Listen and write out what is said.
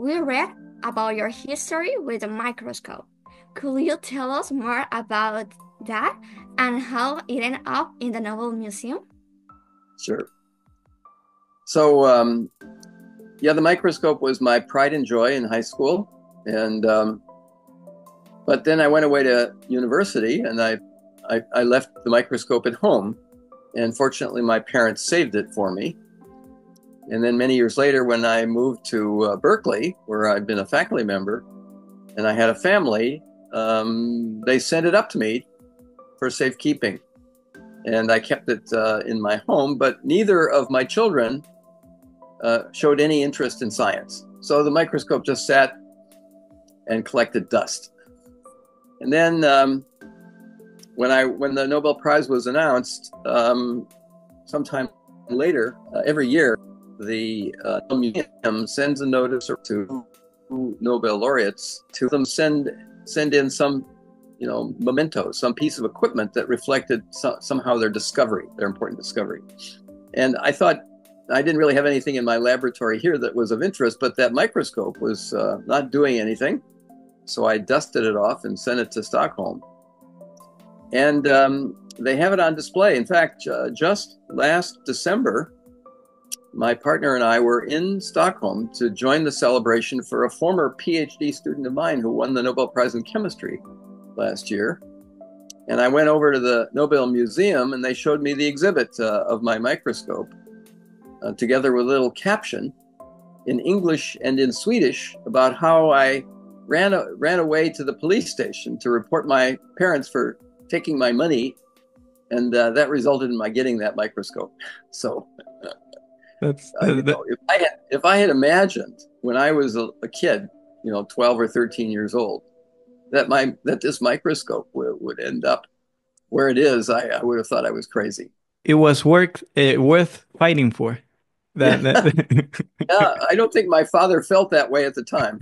we read about your history with a microscope. Could you tell us more about that and how it ended up in the Nobel Museum? Sure. So, yeah, the microscope was my pride and joy in high school, and but then I went away to university, and I left the microscope at home, and fortunately, my parents saved it for me. And then many years later, when I moved to Berkeley, where I'd been a faculty member, and I had a family, they sent it up to me for safekeeping, and I kept it in my home. But neither of my children showed any interest in science. So the microscope just sat and collected dust. And then when the Nobel Prize was announced, sometime later, every year, the museum sends a notice to Nobel laureates to them send in some memento, some piece of equipment that reflected somehow their discovery, their important discovery. And I thought, I didn't really have anything in my laboratory here that was of interest, but that microscope was not doing anything. So I dusted it off and sent it to Stockholm. And they have it on display. In fact, just last December, my partner and I were in Stockholm to join the celebration for a former PhD student of mine who won the Nobel Prize in Chemistry last year. And I went over to the Nobel Museum and they showed me the exhibit of my microscope, together with a little caption in English and in Swedish about how I ran away to the police station to report my parents for taking my money, and that resulted in my getting that microscope. So, That's that, if I had imagined when I was a kid, 12 or 13 years old, that this microscope would end up where it is, I would have thought I was crazy. it was worth fighting for. Yeah, That yeah. I don't think my father felt that way at the time.